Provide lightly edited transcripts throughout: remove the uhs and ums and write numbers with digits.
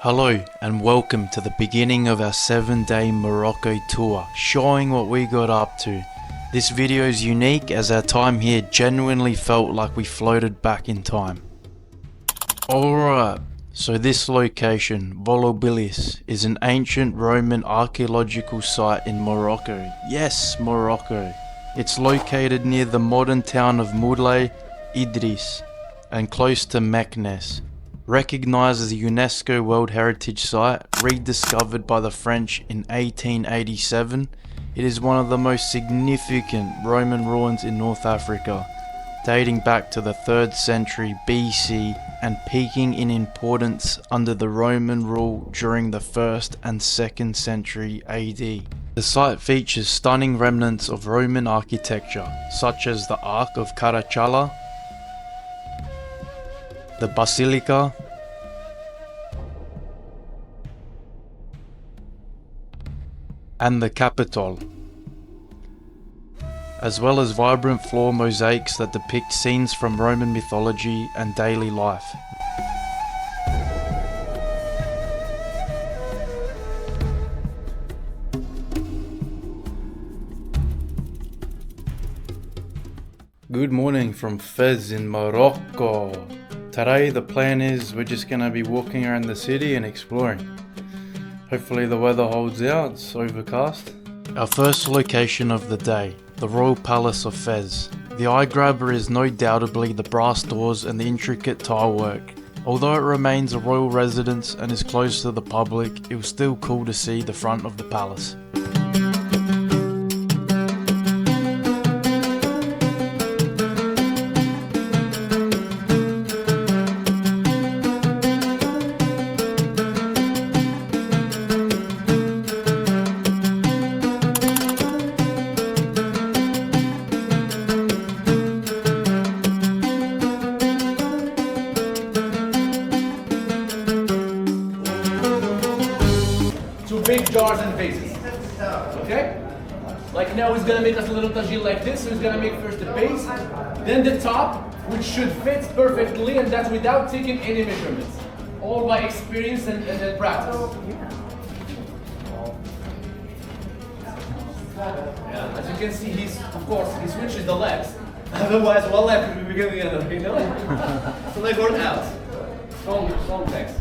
Hello and welcome to the beginning of our 7-day Morocco tour, showing what we got up to. This video is unique as our time here genuinely felt like we floated back in time. Alright, so this location, Volubilis, is an ancient Roman archaeological site in Morocco. Yes, Morocco. It's located near the modern town of Moulay Idris and close to Meknes. Recognized as a UNESCO World Heritage Site, rediscovered by the French in 1887, it is one of the most significant Roman ruins in North Africa, dating back to the 3rd century BC and peaking in importance under the Roman rule during the 1st and 2nd century AD. The site features stunning remnants of Roman architecture, such as the Arch of Caracalla, the Basilica, and the Capitol, as well as vibrant floor mosaics that depict scenes from Roman mythology and daily life. Good morning from Fez in Morocco. Today the plan is we're just going to be walking around the city and exploring. Hopefully the weather holds out, it's overcast. Our first location of the day, the Royal Palace of Fez. The eye grabber is no doubtably the brass doors and the intricate tile work. Although it remains a royal residence and is closed to the public, it was still cool to see the front of the palace. Big jars and vases. Okay? Like now he's gonna make us a little tagine like this, so he's gonna make first the base, then the top, which should fit perfectly, and that's without taking any measurements. All by experience and practice. Yeah, as you can see, of course, he switches the legs. Otherwise, one leg could be bigger than the other, you know? So leg or out. Strong legs.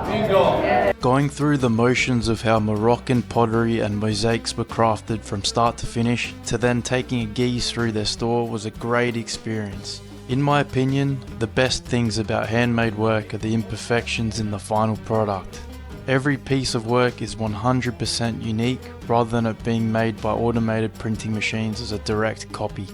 Bingo! Going through the motions of how Moroccan pottery and mosaics were crafted from start to finish, to then taking a gaze through their store was a great experience. In my opinion, the best things about handmade work are the imperfections in the final product. Every piece of work is 100% unique, rather than it being made by automated printing machines as a direct copy.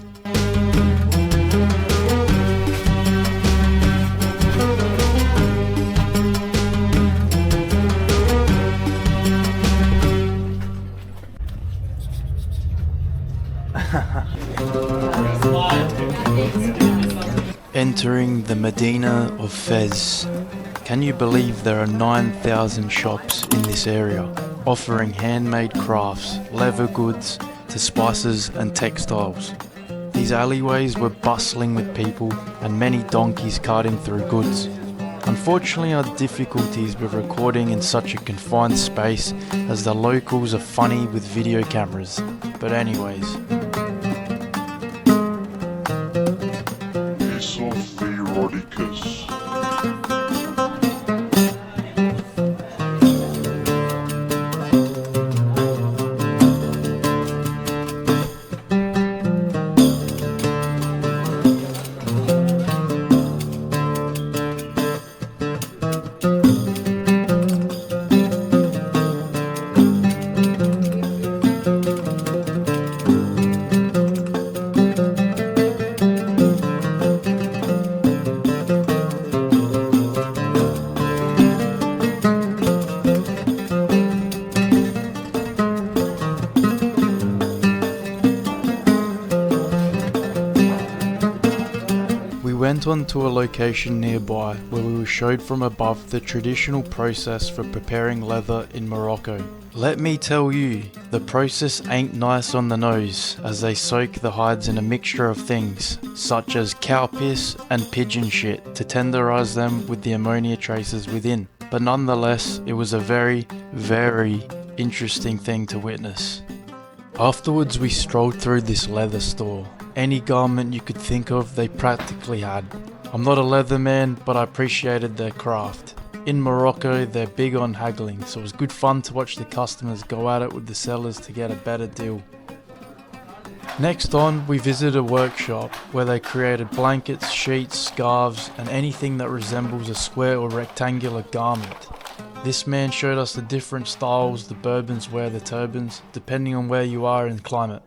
Entering the Medina of Fez. Can you believe there are 9,000 shops in this area, offering handmade crafts, leather goods, to spices and textiles. These alleyways were bustling with people and many donkeys carting through goods. Unfortunately, our difficulties with recording in such a confined space as the locals are funny with video cameras. But anyways. went on to a location nearby where we were showed from above the traditional process for preparing leather in Morocco. Let me tell you, the process ain't nice on the nose, as they soak the hides in a mixture of things, such as cow piss and pigeon shit, to tenderize them with the ammonia traces within. But nonetheless, it was a very, very interesting thing to witness. Afterwards, we strolled through this leather store. Any garment you could think of, they practically had. I'm not a leather man, but I appreciated their craft. In Morocco, they're big on haggling, so it was good fun to watch the customers go at it with the sellers to get a better deal. Next on, we visited a workshop where they created blankets, sheets, scarves, and anything that resembles a square or rectangular garment. This man showed us the different styles the Bourbons wear the turbans, depending on where you are in climate.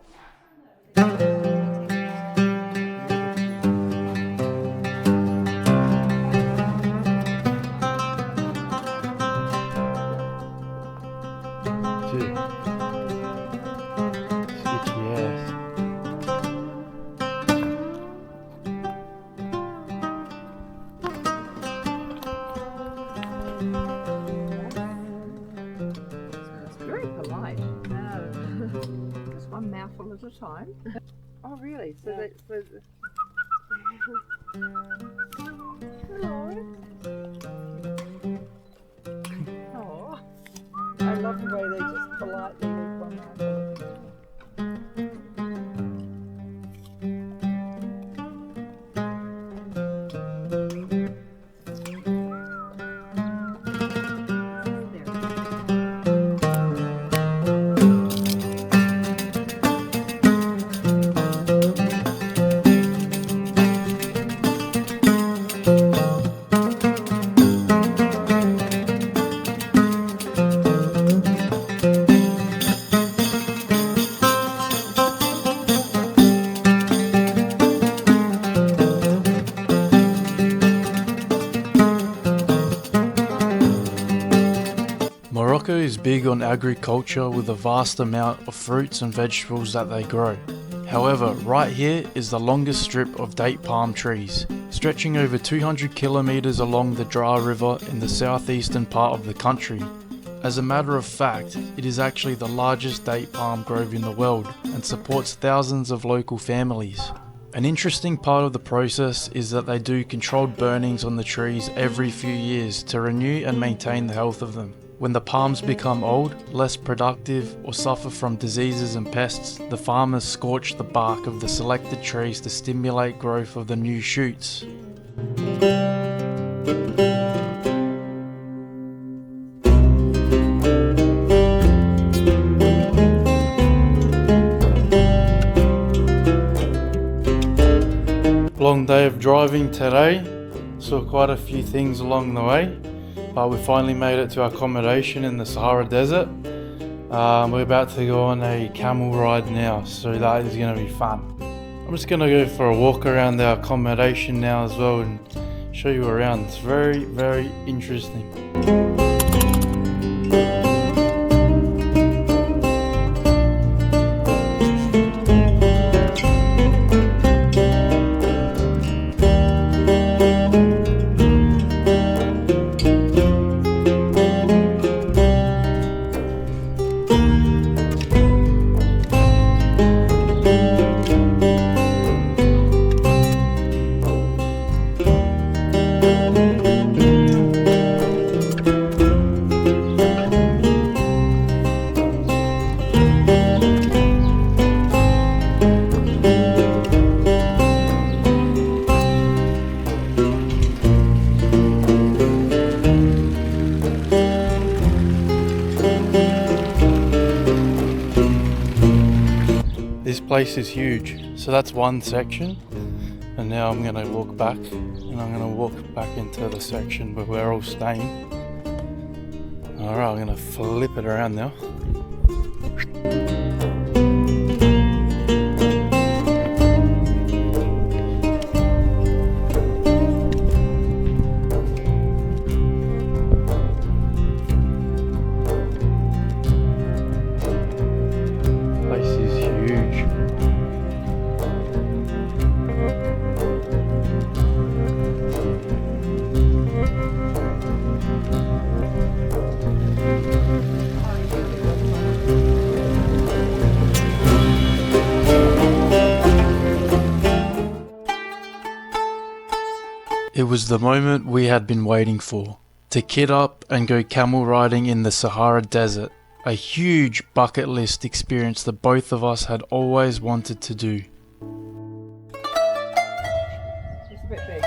Just one mouthful at a time. Oh, really? So yeah. Hello. Oh, I love the way they just politely leave one mouthful. Morocco is big on agriculture with a vast amount of fruits and vegetables that they grow. However, right here is the longest strip of date palm trees, stretching over 200 kilometers along the Dra River in the southeastern part of the country. As a matter of fact, it is actually the largest date palm grove in the world and supports thousands of local families. An interesting part of the process is that they do controlled burnings on the trees every few years to renew and maintain the health of them. When the palms become old, less productive, or suffer from diseases and pests, the farmers scorch the bark of the selected trees to stimulate growth of the new shoots. Long day of driving today, saw quite a few things along the way. But we finally made it to our accommodation in the Sahara Desert. We're about to go on a camel ride now, so that is going to be fun. I'm just going to go for a walk around our accommodation now as well and show you around. It's very, very interesting. This place is huge, so that's one section, and now I'm going to walk back, and I'm going to walk back into the section where we're all staying. Alright, I'm going to flip it around now. It was the moment we had been waiting for, to kit up and go camel riding in the Sahara Desert, a huge bucket list experience that both of us had always wanted to do. It's a bit big.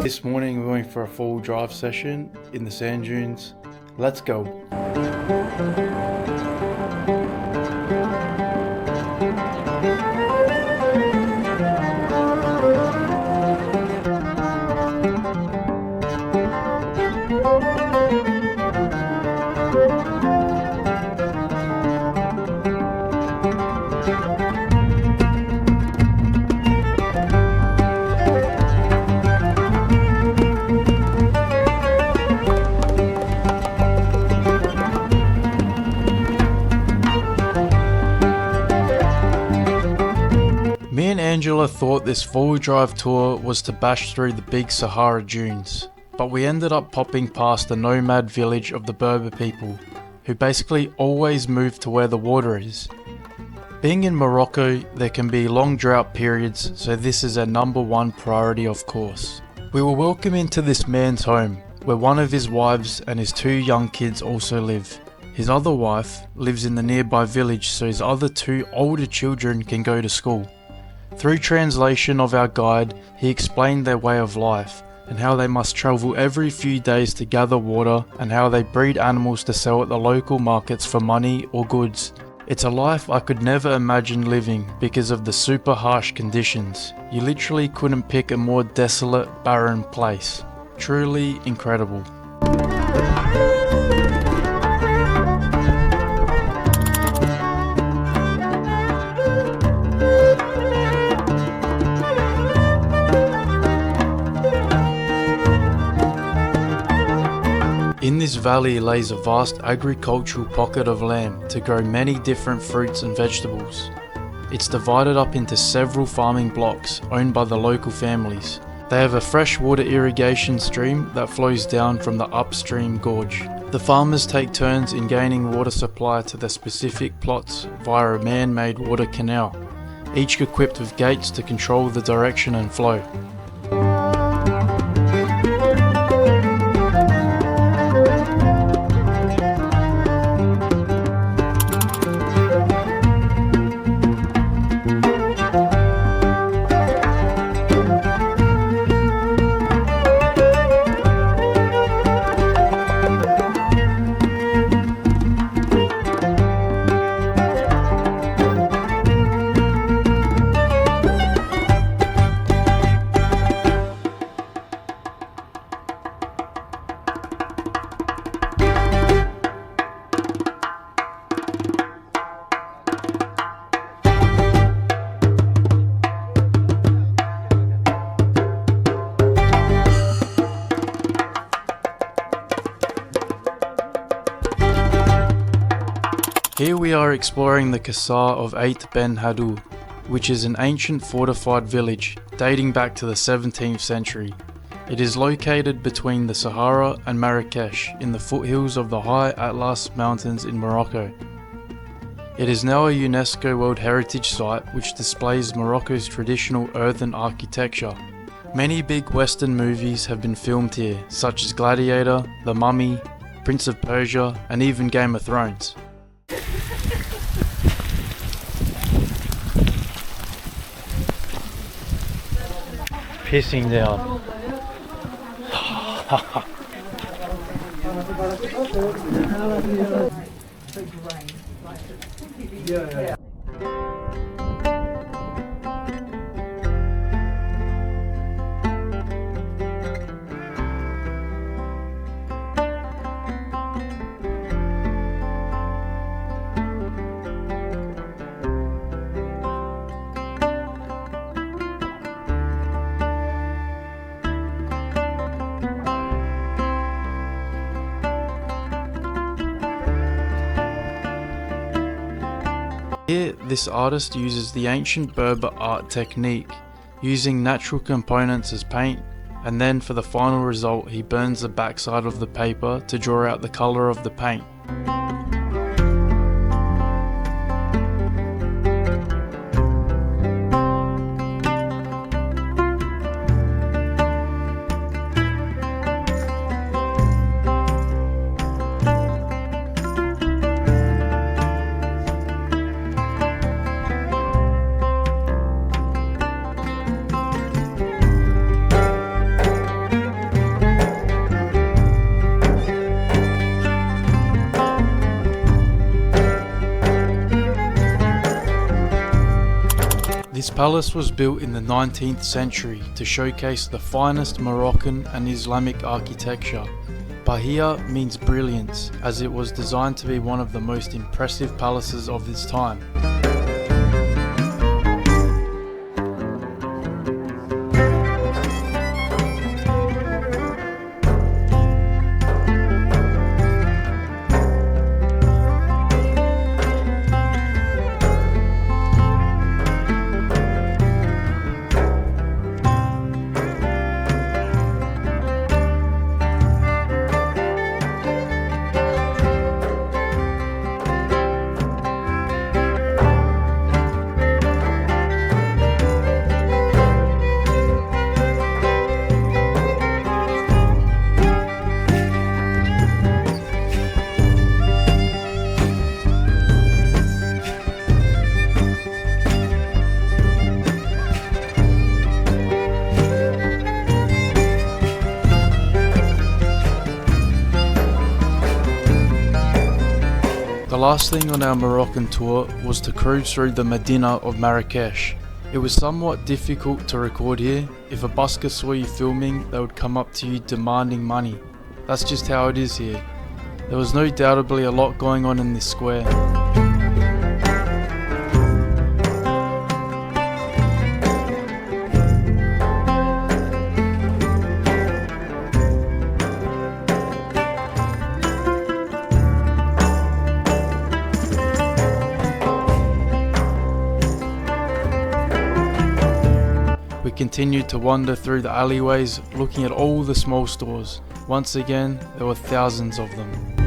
This morning we're going for a full drive session in the sand dunes. Let's go. Me and Angela thought this full drive tour was to bash through the big Sahara dunes, but we ended up popping past the nomad village of the Berber people, who basically always move to where the water is. Being in Morocco, there can be long drought periods, so this is our #1 priority, of course. We were welcomed into this man's home, where one of his wives and his 2 young kids also live. His other wife lives in the nearby village, so his other 2 older children can go to school. Through translation of our guide, he explained their way of life, and how they must travel every few days to gather water, and how they breed animals to sell at the local markets for money or goods. It's a life I could never imagine living because of the super harsh conditions. You literally couldn't pick a more desolate, barren place. Truly incredible. In this valley lays a vast agricultural pocket of land to grow many different fruits and vegetables. It's divided up into several farming blocks owned by the local families. They have a freshwater irrigation stream that flows down from the upstream gorge. The farmers take turns in gaining water supply to their specific plots via a man-made water canal, each equipped with gates to control the direction and flow. Here we are exploring the Qasr of Ait-Ben-Haddou, which is an ancient fortified village dating back to the 17th century. It is located between the Sahara and Marrakech in the foothills of the high Atlas Mountains in Morocco. It is now a UNESCO World Heritage Site which displays Morocco's traditional earthen architecture. Many big Western movies have been filmed here, such as Gladiator, The Mummy, Prince of Persia, and even Game of Thrones. Pissing down. Here, this artist uses the ancient Berber art technique, using natural components as paint, and then for the final result he burns the backside of the paper to draw out the colour of the paint. This palace was built in the 19th century to showcase the finest Moroccan and Islamic architecture. Bahia means brilliance, as it was designed to be one of the most impressive palaces of its time. The last thing on our Moroccan tour was to cruise through the Medina of Marrakech. It was somewhat difficult to record here. If a busker saw you filming, they would come up to you demanding money. That's just how it is here. There was no doubtably a lot going on in this square. We continued to wander through the alleyways, looking at all the small stores. Once again, there were thousands of them.